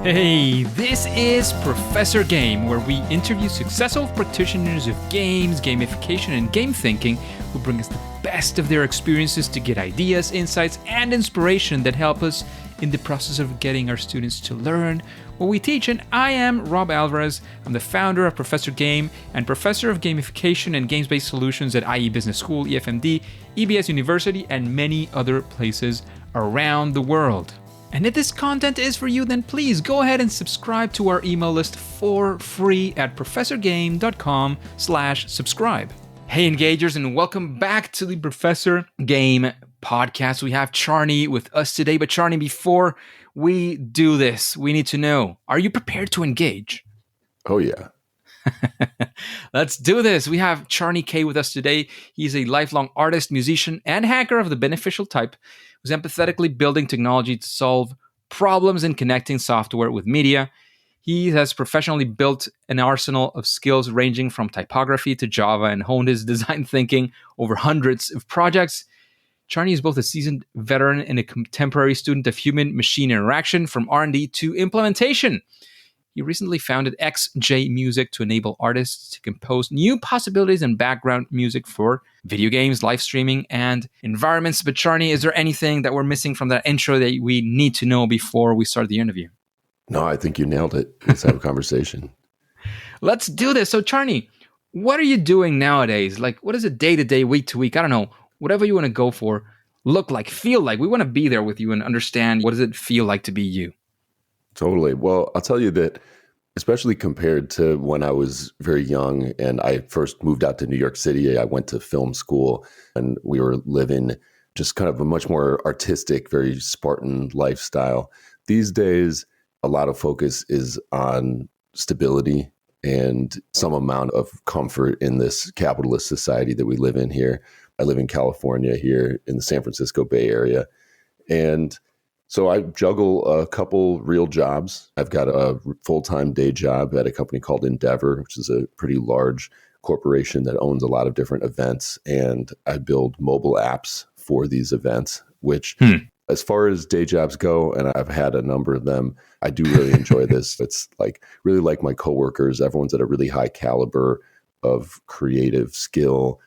Hey, this is Professor Game, where we interview successful practitioners of games, gamification, and game thinking who bring us the best of their experiences to get ideas, insights, and inspiration that help us in the process of getting our students to learn what we teach. And I am Rob Alvarez. I'm the founder of Professor Game and professor of gamification and games-based solutions at IE Business School, EFMD, EBS University, and many other places around the world. And if this content is for you, then please go ahead and subscribe to our email list for free at professorgame.com/subscribe. Hey, engagers, and welcome back to the Professor Game podcast. We have Charney with us today. But Charney, before we do this, we need to know, are you prepared to engage? Oh, yeah. Let's do this. We have Charney Kaye with us today. He's a lifelong artist, musician, and hacker of the beneficial type who's empathetically building technology to solve problems and connecting software with media. He has professionally built an arsenal of skills ranging from typography to Java and honed his design thinking over hundreds of projects. Charney is both a seasoned veteran and a contemporary student of human-machine interaction from R&D to implementation. He recently founded XJ Music to enable artists to compose new possibilities and background music for video games, live streaming, and environments. But Charney, is there anything that we're missing from that intro that we need to know before we start the interview? No, I think you nailed it. Let's have a conversation. Let's do this. So Charney, what are you doing nowadays? Like, what is it day to day, week to week? I don't know, whatever you want to go for, look like, feel like. We want to be there with you and understand, what does it feel like to be you? Totally. Well, I'll tell you that, especially compared to when I was very young and I first moved out to New York City, I went to film school and we were living just kind of a much more artistic, very Spartan lifestyle. These days, a lot of focus is on stability and some amount of comfort in this capitalist society that we live in here. I live in California here in the San Francisco Bay Area. And so I juggle a couple real jobs. I've got a full-time day job at a company called Endeavor, which is a pretty large corporation that owns a lot of different events. And I build mobile apps for these events, which as far as day jobs go, and I've had a number of them, I do really enjoy this. It's like really like my coworkers. Everyone's at a really high caliber of creative skill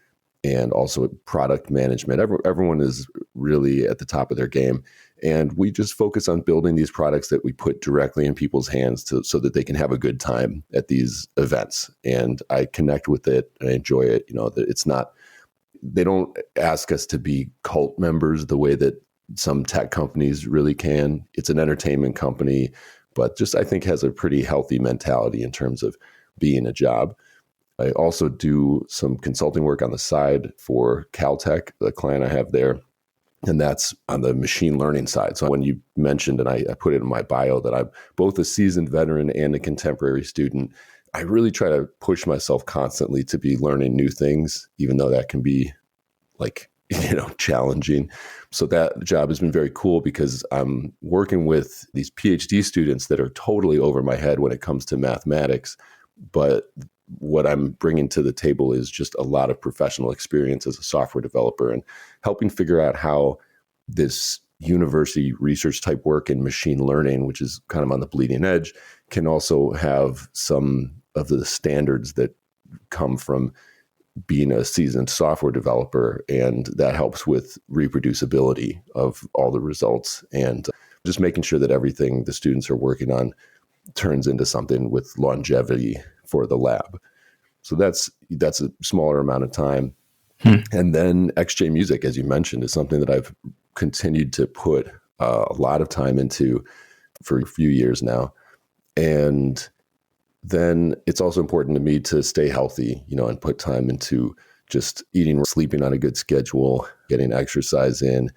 and also product management. Everyone is really at the top of their game. And we just focus on building these products that we put directly in people's hands so that they can have a good time at these events. And I connect with it. I enjoy it. You know, it's not, they don't ask us to be cult members the way that some tech companies really can. It's an entertainment company, but just I think has a pretty healthy mentality in terms of being a job. I also do some consulting work on the side for Caltech, the client I have there. And that's on the machine learning side. So when you mentioned, and I put it in my bio, that I'm both a seasoned veteran and a contemporary student, I really try to push myself constantly to be learning new things, even though that can be like, challenging. So that job has been very cool because I'm working with these PhD students that are totally over my head when it comes to mathematics. But what I'm bringing to the table is just a lot of professional experience as a software developer and helping figure out how this university research type work in machine learning, which is kind of on the bleeding edge, can also have some of the standards that come from being a seasoned software developer. And that helps with reproducibility of all the results and just making sure that everything the students are working on turns into something with longevity for the lab. So that's a smaller amount of time. And then XJ Music, as you mentioned, is something that I've continued to put a lot of time into for a few years now. And then it's also important to me to stay healthy, and put time into just eating, sleeping on a good schedule, getting exercise in,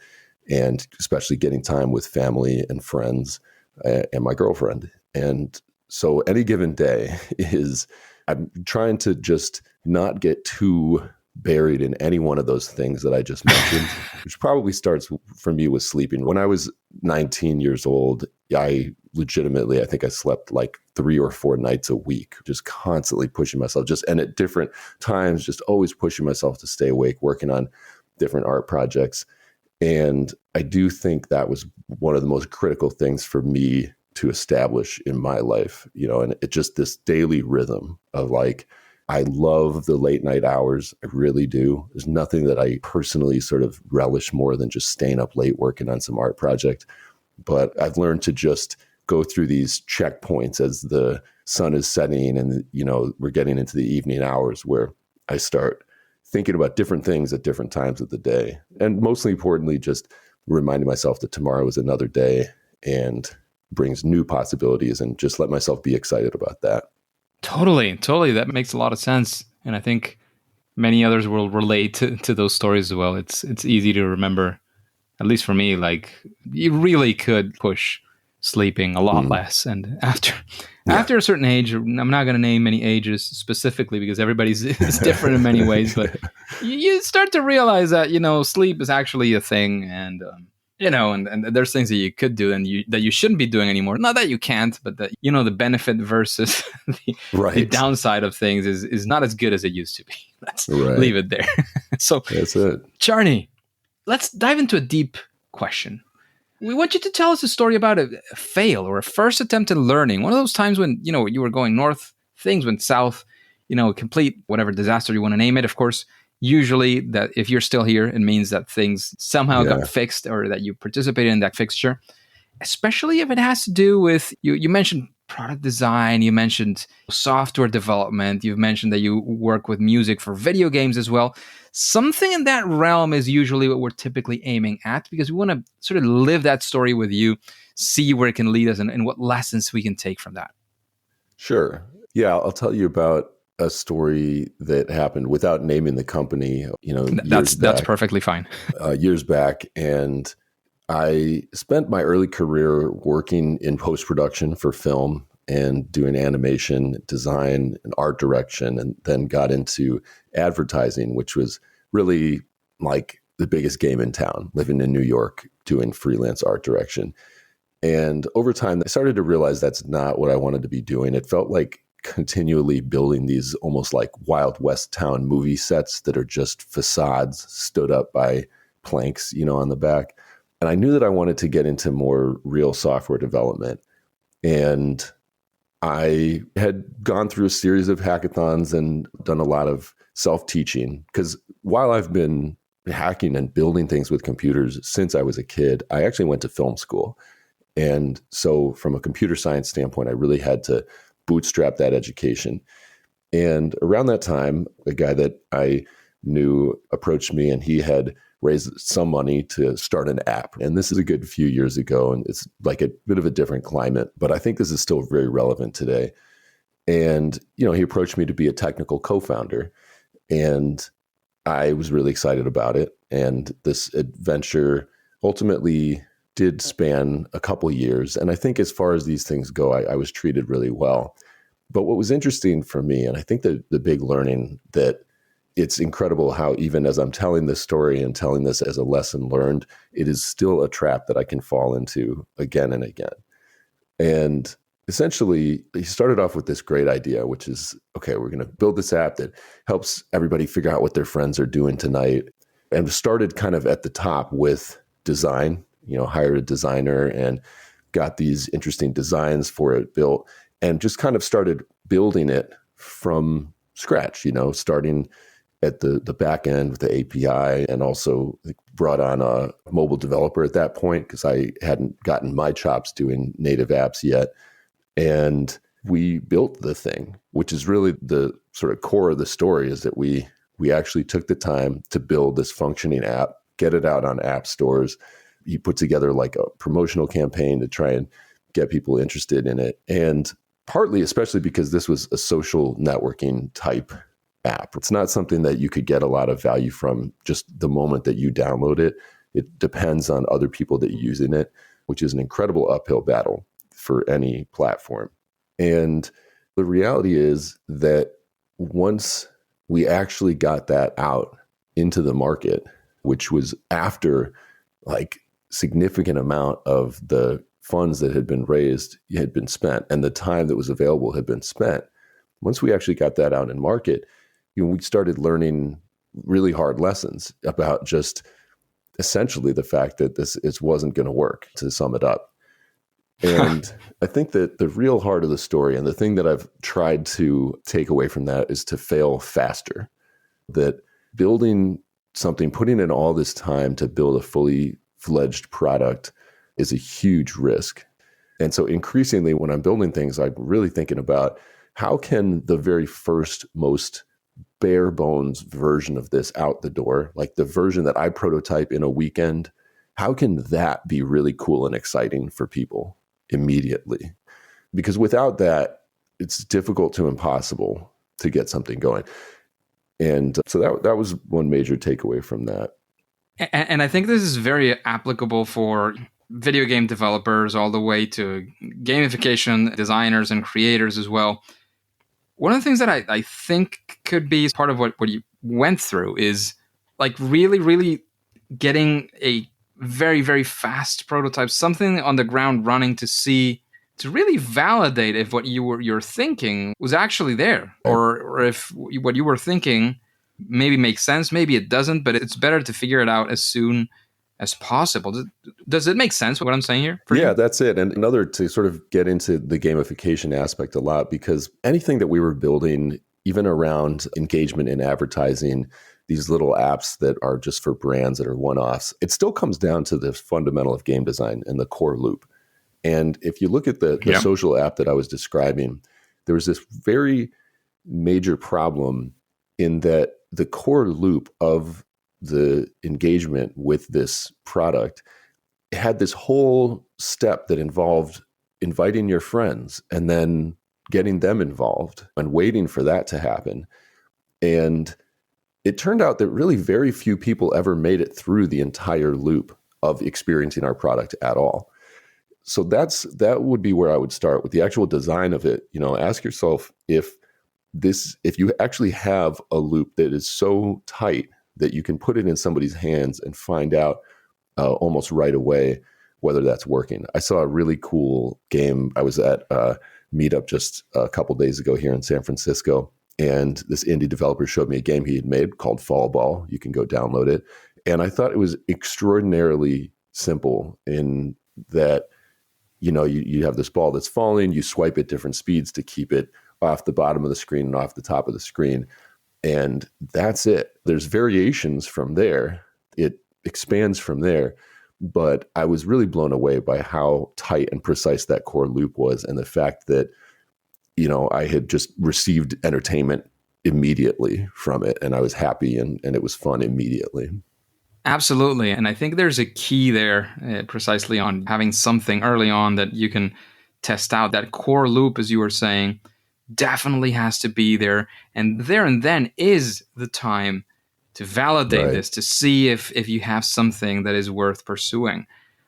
and especially getting time with family and friends and my girlfriend. And so any given day I'm trying to just not get too buried in any one of those things that I just mentioned, which probably starts for me with sleeping. When I was 19 years old, I think I slept like 3 or 4 nights a week, just constantly pushing myself, and at different times, just always pushing myself to stay awake, working on different art projects. And I do think that was one of the most critical things for me to establish in my life, and it just this daily rhythm of like, I love the late night hours. I really do. There's nothing that I personally sort of relish more than just staying up late working on some art project. But I've learned to just go through these checkpoints as the sun is setting and, we're getting into the evening hours where I start thinking about different things at different times of the day. And mostly importantly, just reminding myself that tomorrow is another day and brings new possibilities, and just let myself be excited about that. Totally. That makes a lot of sense. And I think many others will relate to those stories as well. It's easy to remember, at least for me, like you really could push sleeping a lot less. And after a certain age, I'm not going to name any ages specifically because everybody's is different in many ways, but you start to realize that, sleep is actually a thing. And, and there's things that you could do and that you shouldn't be doing anymore. Not that you can't, but that, the benefit versus the downside of things is not as good as it used to be. Let's leave it there. So that's it. Charney, let's dive into a deep question. We want you to tell us a story about a fail or a first attempt at learning. One of those times when, you were going north, things went south, complete whatever disaster you want to name it. Of course, usually that if you're still here, it means that things somehow got fixed or that you participated in that fixture, especially if it has to do with, you mentioned product design, you mentioned software development, you've mentioned that you work with music for video games as well. Something in that realm is usually what we're typically aiming at because we want to sort of live that story with you, see where it can lead us and what lessons we can take from that. Sure. Yeah, I'll tell you about a story that happened without naming the company, that's perfectly fine. Years back. And I spent my early career working in post-production for film and doing animation, design, and art direction, and then got into advertising, which was really like the biggest game in town, living in New York, doing freelance art direction. And over time, I started to realize that's not what I wanted to be doing. It felt like continually building these almost like Wild West town movie sets that are just facades stood up by planks, on the back. And I knew that I wanted to get into more real software development. And I had gone through a series of hackathons and done a lot of self-teaching because while I've been hacking and building things with computers since I was a kid, I actually went to film school. And so from a computer science standpoint, I really had to bootstrap that education. And around that time, a guy that I knew approached me and he had raised some money to start an app. And this is a good few years ago, and it's like a bit of a different climate, but I think this is still very relevant today. And, he approached me to be a technical co-founder, and I was really excited about it. And this adventure ultimately did span a couple years. And I think as far as these things go, I was treated really well. But what was interesting for me, and I think the big learning that it's incredible how even as I'm telling this story and telling this as a lesson learned, it is still a trap that I can fall into again and again. And essentially, he started off with this great idea, which is, okay, we're going to build this app that helps everybody figure out what their friends are doing tonight. And started kind of at the top with design, hired a designer and got these interesting designs for it built and just kind of started building it from scratch, starting at the back end with the API, and also brought on a mobile developer at that point because I hadn't gotten my chops doing native apps yet. And we built the thing, which is really the sort of core of the story, is that we actually took the time to build this functioning app, get it out on app stores. You put together like a promotional campaign to try and get people interested in it. And partly, especially because this was a social networking type app. It's not something that you could get a lot of value from just the moment that you download it. It depends on other people that are using it, which is an incredible uphill battle for any platform. And the reality is that once we actually got that out into the market, which was after like significant amount of the funds that had been raised had been spent and the time that was available had been spent. Once we actually got that out in market, we started learning really hard lessons about just essentially the fact that this wasn't going to work, to sum it up. And I think that the real heart of the story, and the thing that I've tried to take away from that, is to fail faster. That building something, putting in all this time to build a fully fledged product is a huge risk. And so increasingly when I'm building things, I'm really thinking about how can the very first, most bare bones version of this out the door, like the version that I prototype in a weekend, how can that be really cool and exciting for people immediately? Because without that, it's difficult to impossible to get something going. And so that was one major takeaway from that. And I think this is very applicable for video game developers all the way to gamification designers and creators as well. One of the things that I think could be part of what you went through is like really, really getting a very, very fast prototype, something on the ground running to really validate if what you're thinking was actually there, or if what you were thinking maybe makes sense, maybe it doesn't, but it's better to figure it out as soon as possible. Does it make sense what I'm saying here? Yeah, that's it. And another, to sort of get into the gamification aspect a lot, because anything that we were building, even around engagement in advertising, these little apps that are just for brands that are one-offs, it still comes down to the fundamental of game design and the core loop. And if you look at the social app that I was describing, there was this very major problem in that the core loop of the engagement with this product had this whole step that involved inviting your friends and then getting them involved and waiting for that to happen. And it turned out that really very few people ever made it through the entire loop of experiencing our product at all. So that would be where I would start with the actual design of it. Ask yourself if you actually have a loop that is so tight that you can put it in somebody's hands and find out almost right away whether that's working. I saw a really cool game. I was at a meetup just a couple days ago here in San Francisco, and this indie developer showed me a game he had made called Fall Ball. You can go download it. And I thought it was extraordinarily simple in that, you have this ball that's falling, you swipe at different speeds to keep it off the bottom of the screen and off the top of the screen. And that's it. There's variations from there. It expands from there. But I was really blown away by how tight and precise that core loop was, and the fact that, I had just received entertainment immediately from it, and I was happy and it was fun immediately. Absolutely. And I think there's a key there precisely on having something early on that you can test out. That core loop, as you were saying, definitely has to be there. And there and then is the time to validate this, to see if you have something that is worth pursuing,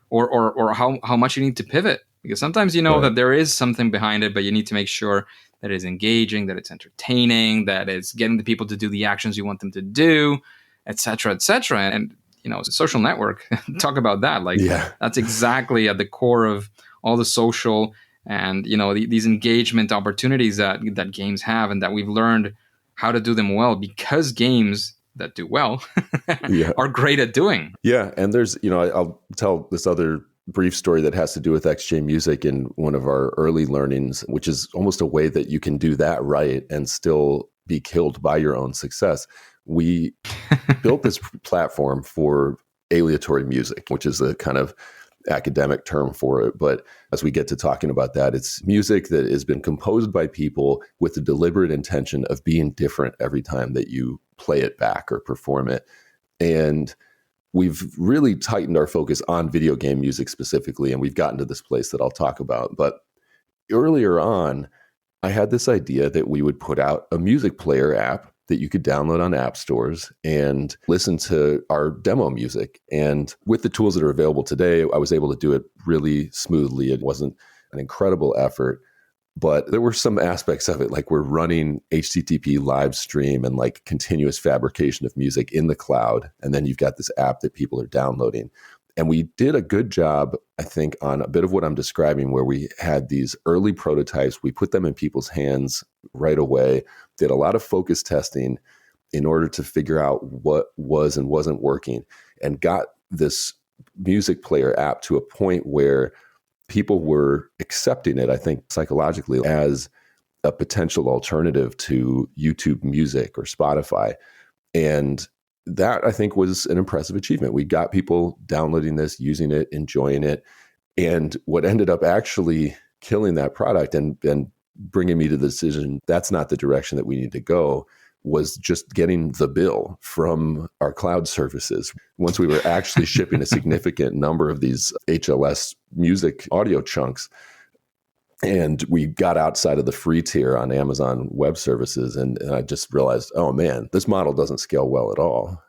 or how much you need to pivot. Because sometimes that there is something behind it, but you need to make sure that it's engaging, that it's entertaining, that it's getting the people to do the actions you want them to do, et cetera, et cetera. And, social network, talk about that. That's exactly at the core of all the social and, these engagement opportunities that games have, and that we've learned how to do them well because games that do well are great at doing. Yeah. And there's, I'll tell this other brief story that has to do with XJ Music in one of our early learnings, which is almost a way that you can do that right and still be killed by your own success. We built this platform for aleatory music, which is a kind of academic term for it. But as we get to talking about that, it's music that has been composed by people with the deliberate intention of being different every time that you play it back or perform it. And we've really tightened our focus on video game music specifically, and we've gotten to this place that I'll talk about. But earlier on, I had this idea that we would put out a music player app that you could download on app stores and listen to our demo music. And with the tools that are available today, I was able to do it really smoothly. It wasn't an incredible effort, but there were some aspects of it, like we're running HTTP live stream and like continuous fabrication of music in the cloud. And then you've got this app that people are downloading. And we did a good job, I think, on a bit of what I'm describing, where we had these early prototypes. We put them in people's hands right away, did a lot of focus testing in order to figure out what was and wasn't working, and got this music player app to a point where people were accepting it, I think, psychologically as a potential alternative to YouTube Music or Spotify. And that, I think, was an impressive achievement. We got people downloading this, using it, enjoying it. And what ended up actually killing that product and bringing me to the decision that's not the direction that we need to go was just getting the bill from our cloud services. Once we were actually shipping a significant number of these HLS music audio chunks, and we got outside of the free tier on Amazon Web Services, and I just realized, oh man, this model doesn't scale well at all.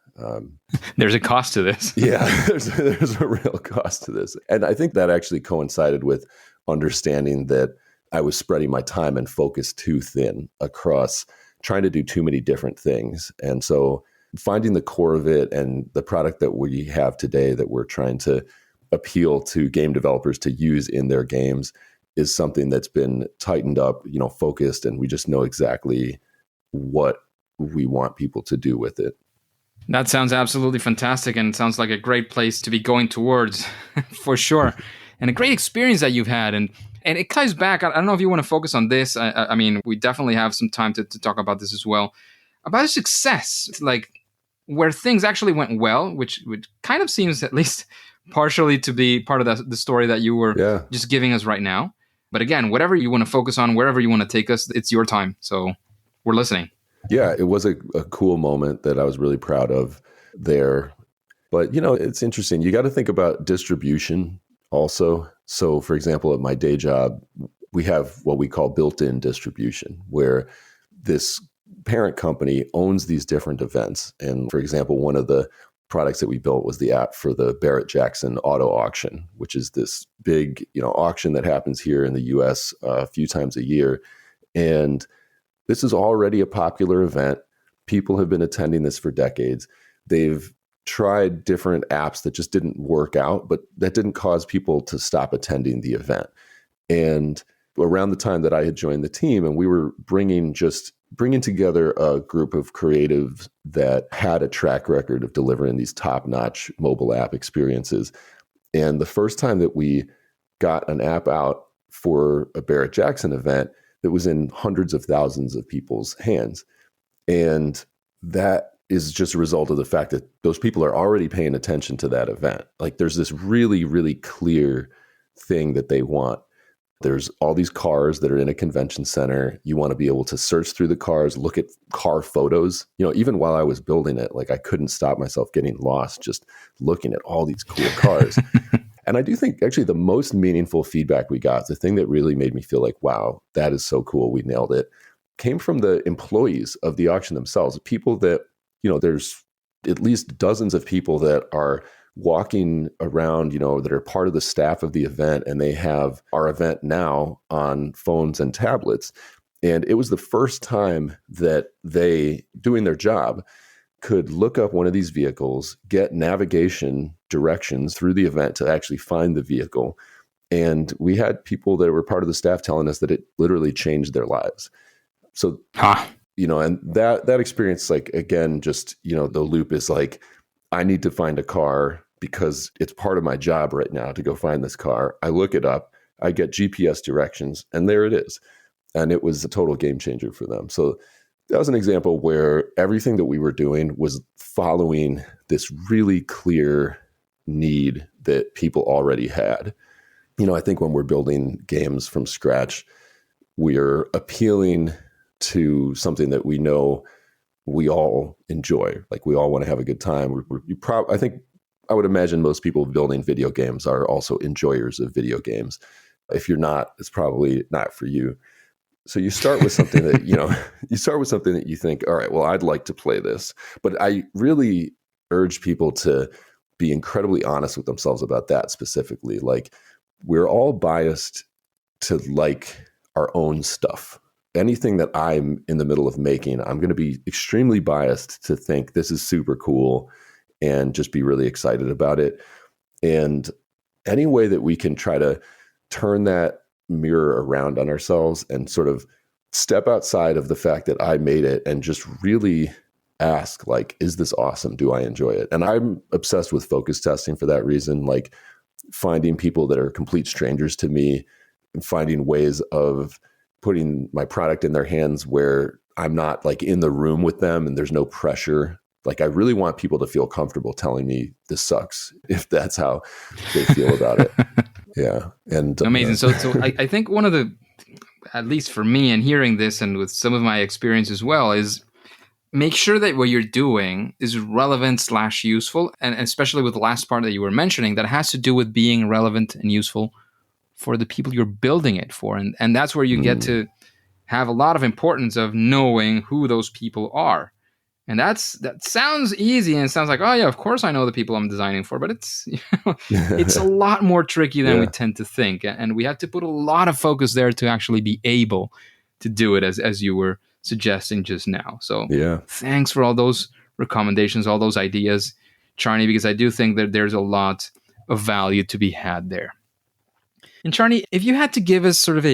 There's a cost to this. Yeah, there's a real cost to this. And I think that actually coincided with understanding that I was spreading my time and focus too thin across trying to do too many different things. And so finding the core of it and the product that we have today that we're trying to appeal to game developers to use in their games is something that's been tightened up, focused, and we just know exactly what we want people to do with it. That sounds absolutely fantastic, and sounds like a great place to be going towards for sure. And a great experience that you've had. And it ties back. I don't know if you want to focus on this. I mean, we definitely have some time to talk about this as well. About success, like where things actually went well, which kind of seems at least partially to be part of the story that you were just giving us right now. But again, whatever you want to focus on, wherever you want to take us, it's your time. So we're listening. Yeah, it was a cool moment that I was really proud of there. But, it's interesting. You got to think about distribution also. So, for example, at my day job, we have what we call built-in distribution, where this parent company owns these different events. And for example, one of the products that we built was the app for the Barrett-Jackson auto auction, which is this big, auction that happens here in the US a few times a year. And this is already a popular event. People have been attending this for decades. They've tried different apps that just didn't work out, but that didn't cause people to stop attending the event. And around the time that I had joined the team, and we were bringing together a group of creatives that had a track record of delivering these top-notch mobile app experiences. And the first time that we got an app out for a Barrett-Jackson event, that was in hundreds of thousands of people's hands. And that is just a result of the fact that those people are already paying attention to that event. Like there's this really, really clear thing that they want. There's all these cars that are in a convention center. You want to be able to search through the cars, look at car photos. Even while I was building it, like I couldn't stop myself getting lost just looking at all these cool cars. And I do think actually the most meaningful feedback we got, the thing that really made me feel like, wow, that is so cool, we nailed it, came from the employees of the auction themselves. People that, there's at least dozens of people that are walking around, that are part of the staff of the event, and they have our event now on phones and tablets. And it was the first time that they, doing their job, could look up one of these vehicles, get navigation directions through the event to actually find the vehicle. And we had people that were part of the staff telling us that it literally changed their lives. So, and that experience, like, again, just, the loop is like, I need to find a car because it's part of my job right now to go find this car. I look it up, I get GPS directions, and there it is. And it was a total game changer for them. So that was an example where everything that we were doing was following this really clear need that people already had. I think when we're building games from scratch, we're appealing to something that we know we all enjoy. Like we all want to have a good time. I would imagine most people building video games are also enjoyers of video games. If you're not, it's probably not for you. So you start with something that, you think, all right, well, I'd like to play this. But I really urge people to be incredibly honest with themselves about that specifically. Like, we're all biased to like our own stuff. Anything that I'm in the middle of making, I'm going to be extremely biased to think this is super cool and just be really excited about it. And any way that we can try to turn that mirror around on ourselves and sort of step outside of the fact that I made it and just really ask, like, is this awesome? Do I enjoy it? And I'm obsessed with focus testing for that reason. Like, finding people that are complete strangers to me and finding ways of putting my product in their hands where I'm not like in the room with them and there's no pressure. Like I really want people to feel comfortable telling me this sucks if that's how they feel about it. Yeah. And Amazing. So I think one of the, at least for me and hearing this and with some of my experience as well, is make sure that what you're doing is relevant / useful. And especially with the last part that you were mentioning, that has to do with being relevant and useful for the people you're building it for. And that's where you get to have a lot of importance of knowing who those people are. And that sounds easy and it sounds like, oh yeah, of course I know the people I'm designing for, but it's it's a lot more tricky than we tend to think. And we have to put a lot of focus there to actually be able to do it as you were suggesting just now. So thanks for all those recommendations, all those ideas, Charney, because I do think that there's a lot of value to be had there. And Charney, if you had to give us sort of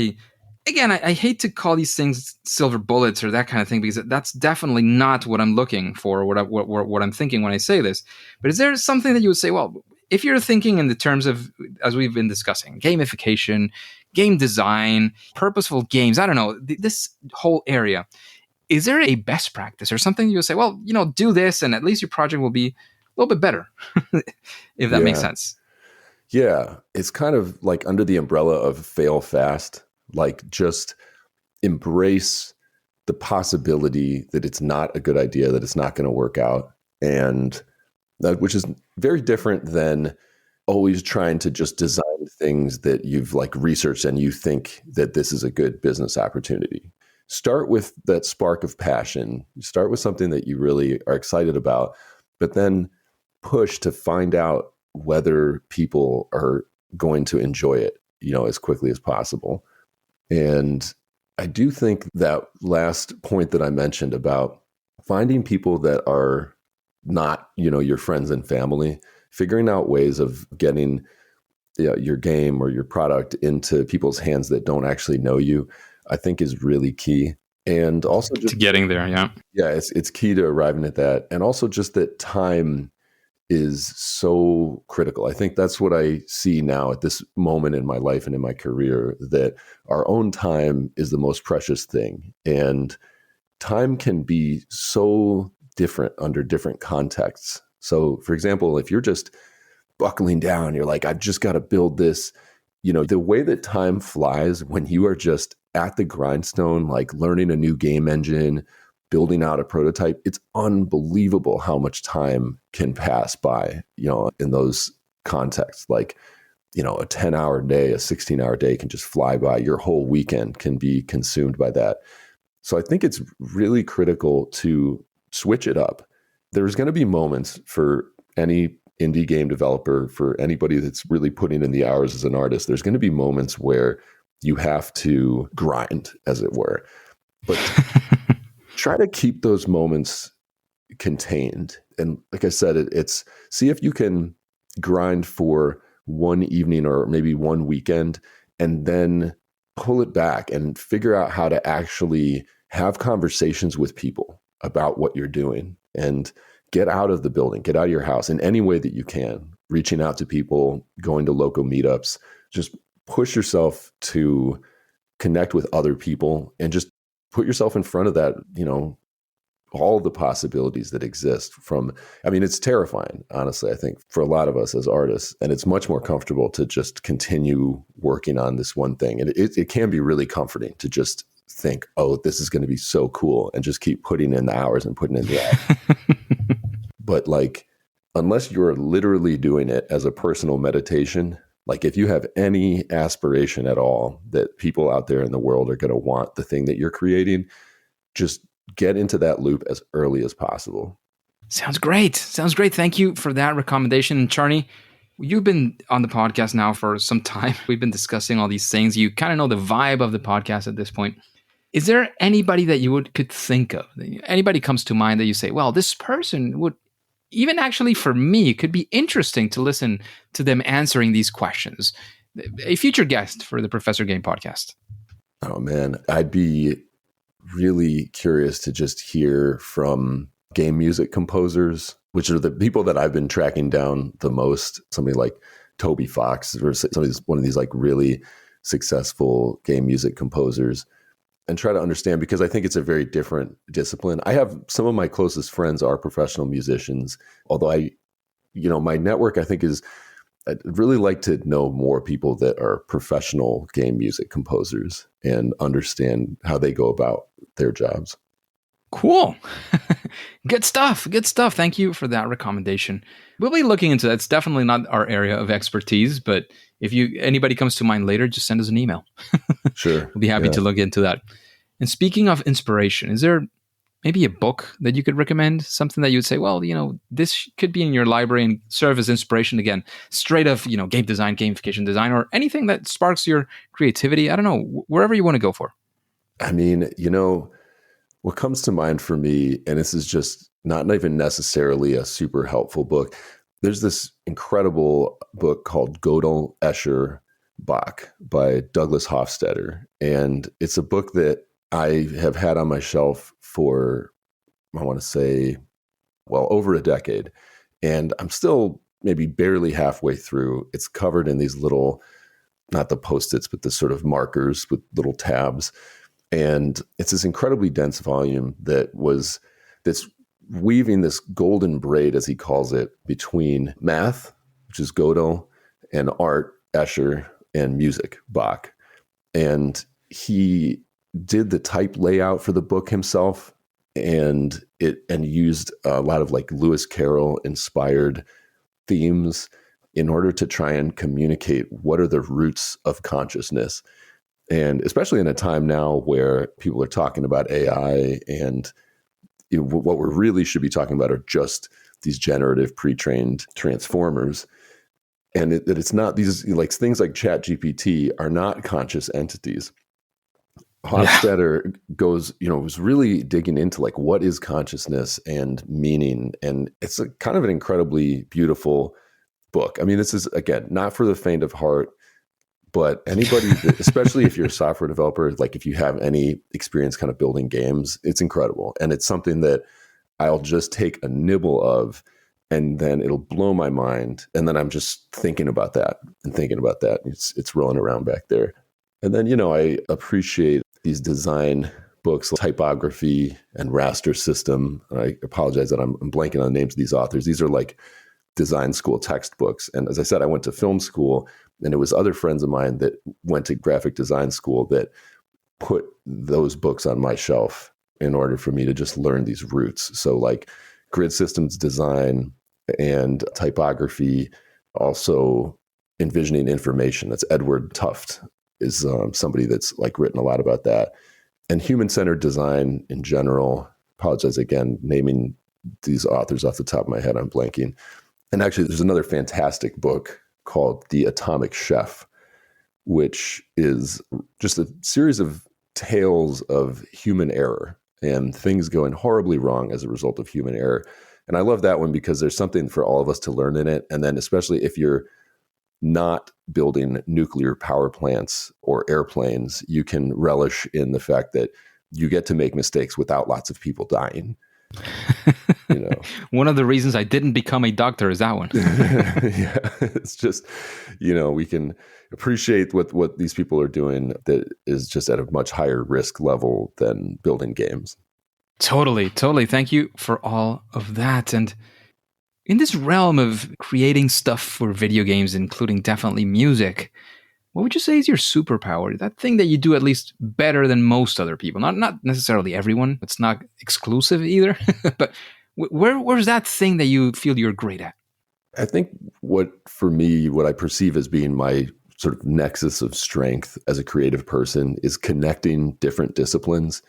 again, I hate to call these things silver bullets or that kind of thing, because that's definitely not what I'm looking for, what I'm thinking when I say this. But is there something that you would say, well, if you're thinking in the terms of, as we've been discussing, gamification, game design, purposeful games, I don't know, this whole area, is there a best practice or something you would say, well, do this and at least your project will be a little bit better, if that makes sense? Yeah, it's kind of like under the umbrella of fail fast, like just embrace the possibility that it's not a good idea, that it's not going to work out. And that, which is very different than always trying to just design things that you've like researched and you think that this is a good business opportunity. Start with that spark of passion. Start with something that you really are excited about, but then push to find out whether people are going to enjoy it, as quickly as possible. And I do think that last point that I mentioned about finding people that are not, your friends and family, figuring out ways of getting your game or your product into people's hands that don't actually know you, I think is really key. And also just to getting there. Yeah. Yeah. It's key to arriving at that. And also just that time is so critical. I think that's what I see now at this moment in my life and in my career, that our own time is the most precious thing. And time can be so different under different contexts. So for example, if you're just buckling down, you're like, I've just got to build this, the way that time flies when you are just at the grindstone, like learning a new game engine, building out a prototype, it's unbelievable how much time can pass by, in those contexts. Like, a 10-hour day, a 16-hour day can just fly by. Your whole weekend can be consumed by that. So I think it's really critical to switch it up. There's going to be moments for any indie game developer, for anybody that's really putting in the hours as an artist, there's going to be moments where you have to grind, as it were. But try to keep those moments contained. And like I said, it's see if you can grind for one evening or maybe one weekend and then pull it back and figure out how to actually have conversations with people about what you're doing and get out of the building, get out of your house in any way that you can, reaching out to people, going to local meetups, just push yourself to connect with other people and just put yourself in front of that, all the possibilities that exist it's terrifying, honestly, I think, for a lot of us as artists. And it's much more comfortable to just continue working on this one thing. And it can be really comforting to just think, oh, this is going to be so cool, and just keep putting in the hours and putting in the hours. But like, unless you're literally doing it as a personal meditation, like if you have any aspiration at all that people out there in the world are going to want the thing that you're creating, just get into that loop as early as possible. Sounds great. Thank you for that recommendation. Charney, you've been on the podcast now for some time. We've been discussing all these things. You kind of know the vibe of the podcast at this point. Is there anybody that you could think of? Anybody comes to mind that you say, well, this person would, even actually for me, could be interesting to listen to them answering these questions? A future guest for the Professor Game podcast. Oh man, I'd be really curious to just hear from game music composers, which are the people that I've been tracking down the most. Somebody like Toby Fox or one of these like really successful game music composers, and try to understand, because I think it's a very different discipline. I have some of my closest friends are professional musicians, although my network, I think, is, I'd really like to know more people that are professional game music composers and understand how they go about their jobs. Cool. Good stuff. Good stuff. Thank you for that recommendation. We'll be looking into that. It's definitely not our area of expertise, but if anybody comes to mind later, just send us an email. Sure. We'll be happy to look into that. And speaking of inspiration, is there maybe a book that you could recommend? Something that you would say, well, this could be in your library and serve as inspiration again, straight of, game design, gamification design, or anything that sparks your creativity. I don't know, wherever you want to go for. I mean, what comes to mind for me, and this is just not even necessarily a super helpful book, there's this incredible book called Gödel, Escher, Bach by Douglas Hofstadter. And it's a book that I have had on my shelf for, I want to say, well, over a decade. And I'm still maybe barely halfway through. It's covered in these little, not the Post-its, but the sort of markers with little tabs. And it's this incredibly dense volume that's weaving this golden braid, as he calls it, between math, which is Gödel, and art, Escher, and music, Bach. And he did the type layout for the book himself, and used a lot of like Lewis Carroll inspired themes in order to try and communicate what are the roots of consciousness. And especially in a time now where people are talking about AI, and what we really should be talking about are just these generative pre-trained transformers. And that it's not these, like, things like ChatGPT are not conscious entities. Hofstadter was really digging into like what is consciousness and meaning. And it's a kind of an incredibly beautiful book. I mean, this is, again, not for the faint of heart. But anybody, especially if you're a software developer, like if you have any experience kind of building games, it's incredible. And it's something that I'll just take a nibble of, and then it'll blow my mind. And then I'm just thinking about that and thinking about that. It's rolling around back there. And then, I appreciate these design books, Typography and Raster System. And I apologize that I'm blanking on the names of these authors. These are like design school textbooks. And as I said, I went to film school, and it was other friends of mine that went to graphic design school that put those books on my shelf in order for me to just learn these roots. So like grid systems design and typography, also envisioning information. That's Edward Tufte is somebody that's like written a lot about that. And human-centered design in general. Apologize again, naming these authors off the top of my head, I'm blanking. And actually, there's another fantastic book called The Atomic Chef, which is just a series of tales of human error and things going horribly wrong as a result of human error. And I love that one because there's something for all of us to learn in it. And then especially if you're not building nuclear power plants or airplanes, you can relish in the fact that you get to make mistakes without lots of people dying. One of the reasons I didn't become a doctor is that one. Yeah, it's just, we can appreciate what these people are doing that is just at a much higher risk level than building games. Totally. Thank you for all of that. And in this realm of creating stuff for video games, including definitely music, what would you say is your superpower? That thing that you do at least better than most other people. Not necessarily everyone. It's not exclusive either. But where's that thing that you feel you're great at? I think what I perceive as being my sort of nexus of strength as a creative person is connecting different disciplines.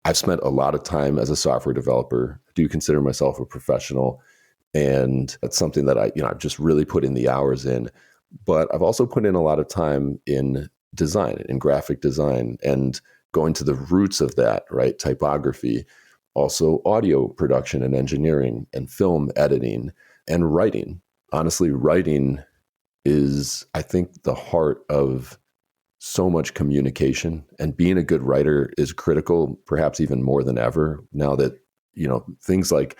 I've spent a lot of time as a software developer. I do consider myself a professional. And that's something that I've just really put in the hours in. But I've also put in a lot of time in design, in graphic design, and going to the roots of that, right? Typography, also audio production and engineering, and film editing, and writing. Honestly, writing is, I think, the heart of so much communication. And being a good writer is critical, perhaps even more than ever, now that, things like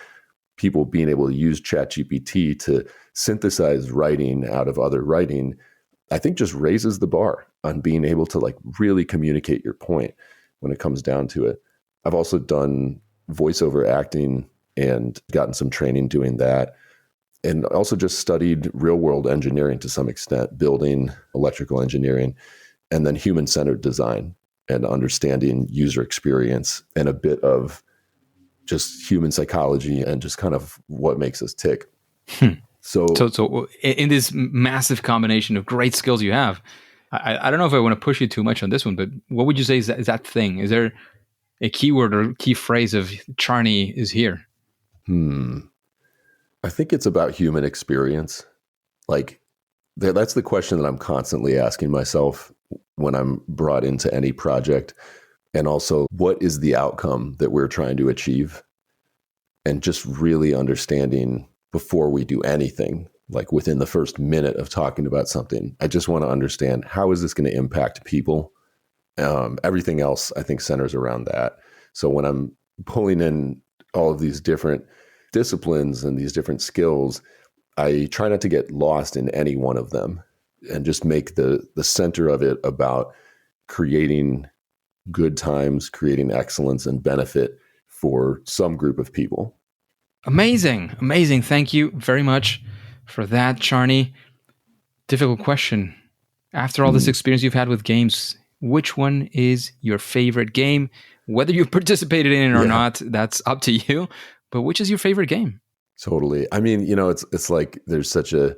people being able to use ChatGPT to synthesize writing out of other writing, I think just raises the bar on being able to like really communicate your point when it comes down to it. I've also done voiceover acting and gotten some training doing that. And also just studied real world engineering to some extent, building, electrical engineering, and then human-centered design and understanding user experience and a bit of just human psychology and just kind of what makes us tick. So in this massive combination of great skills you have, I don't know if I want to push you too much on this one, but what would you say is that thing? Is there a keyword or key phrase of Charney is here? I think it's about human experience. Like that's the question that I'm constantly asking myself when I'm brought into any project. And also, what is the outcome that we're trying to achieve? And just really understanding before we do anything, like within the first minute of talking about something, I just want to understand, how is this going to impact people? Everything else, I think, centers around that. So when I'm pulling in all of these different disciplines and these different skills, I try not to get lost in any one of them and just make the center of it about creating good times, creating excellence and benefit for some group of people. Amazing. Thank you very much for that, Charney. Difficult question. After all this experience you've had with games, which one is your favorite game? Whether you've participated in it or not, that's up to you. But which is your favorite game? Totally. I mean, it's like there's such a,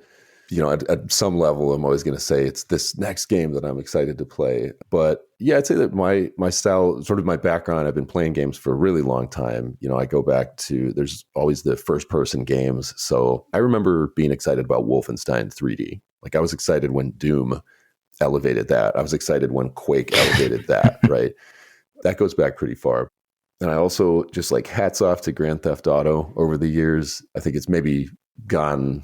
at some level, I'm always going to say it's this next game that I'm excited to play. But yeah, I'd say that my style, sort of my background, I've been playing games for a really long time. I go back to, there's always the first person games. So I remember being excited about Wolfenstein 3D. Like I was excited when Doom elevated that. I was excited when Quake elevated that, right? That goes back pretty far. And I also just like hats off to Grand Theft Auto over the years. I think it's maybe gone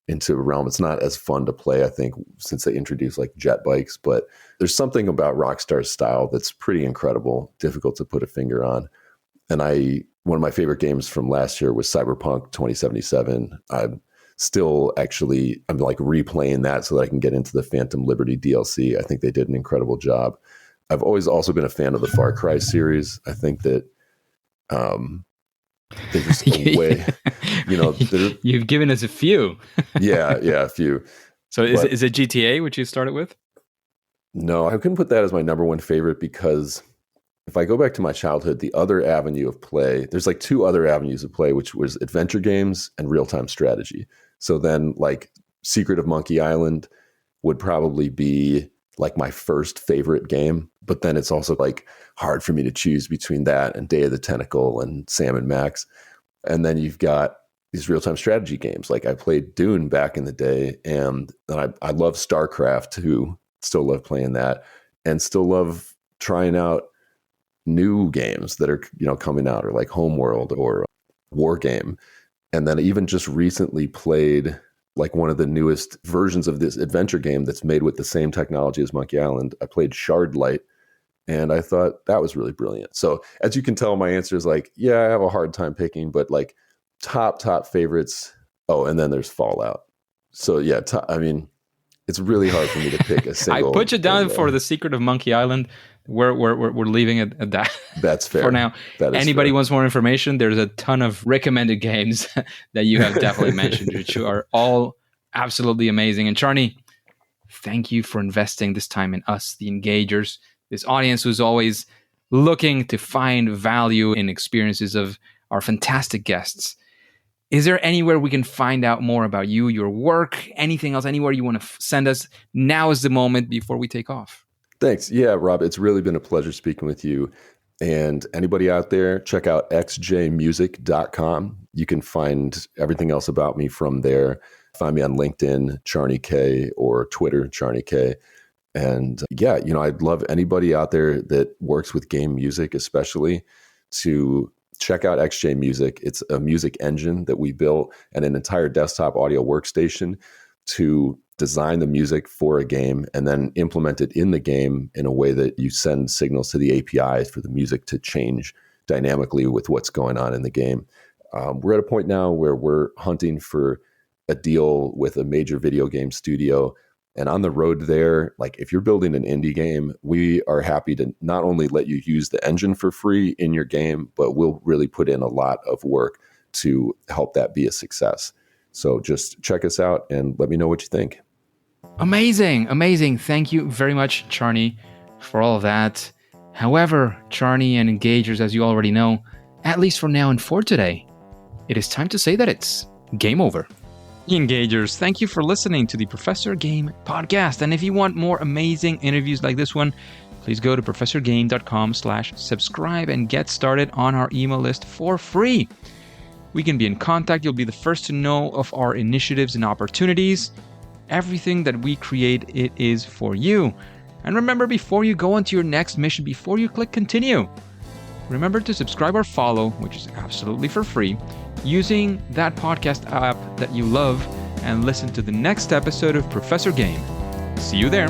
into a realm. It's not as fun to play, I think, since they introduced like jet bikes, but there's something about Rockstar's style that's pretty incredible, difficult to put a finger on. And one of my favorite games from last year was Cyberpunk 2077. I'm like replaying that so that I can get into the Phantom Liberty DLC. I think they did an incredible job. I've always also been a fan of the Far Cry series. I think that there's a way, you've given us a few. yeah, a few. So is it GTA, which you started with? No, I couldn't put that as my number one favorite because if I go back to my childhood, the other avenue of play, there's like two other avenues of play, which was adventure games and real-time strategy. So then like Secret of Monkey Island would probably be like my first favorite game, but then it's also like hard for me to choose between that and Day of the Tentacle and Sam & Max. And then you've got these real-time strategy games. Like I played Dune back in the day, and I love StarCraft too. Still love playing that, and still love trying out new games that are coming out, or like Homeworld or War Game. And then even just recently played like one of the newest versions of this adventure game that's made with the same technology as Monkey Island. I played Shardlight, and I thought that was really brilliant. So as you can tell, my answer is like, yeah, I have a hard time picking, but like top favorites. Oh, and then there's Fallout. So yeah, I mean, it's really hard for me to pick a single. I put you down for the Secret of Monkey Island. We're leaving it at that. That's fair. For now. Anybody wants more information, there's a ton of recommended games that you have definitely mentioned, which are all absolutely amazing. And Charney, thank you for investing this time in us, the engagers, this audience who's always looking to find value in experiences of our fantastic guests. Is there anywhere we can find out more about you, your work, anything else, anywhere you want to send us? Now is the moment before we take off. Thanks. Yeah, Rob, it's really been a pleasure speaking with you. And anybody out there, check out xjmusic.com. You can find everything else about me from there. Find me on LinkedIn, Charney Kaye, or Twitter, Charney Kaye. And yeah, I'd love anybody out there that works with game music, especially, to check out XJ Music. It's a music engine that we built and an entire desktop audio workstation to design the music for a game and then implement it in the game in a way that you send signals to the APIs for the music to change dynamically with what's going on in the game. we're at a point now where we're hunting for a deal with a major video game studio. And on the road there, like if you're building an indie game, we are happy to not only let you use the engine for free in your game, but we'll really put in a lot of work to help that be a success. So just check us out and let me know what you think. Amazing. Thank you very much, Charney, for all of that. However, Charney and Engagers, as you already know, at least for now and for today, it is time to say that it's game over. Engagers, thank you for listening to the Professor Game podcast. And if you want more amazing interviews like this one, please go to professorgame.com/subscribe and get started on our email list for free. We can be in contact. You'll be the first to know of our initiatives and opportunities. Everything that we create, it is for you. And remember, before you go on to your next mission, before you click continue, remember to subscribe or follow, which is absolutely for free, using that podcast app that you love, and listen to the next episode of Professor Game. See you there.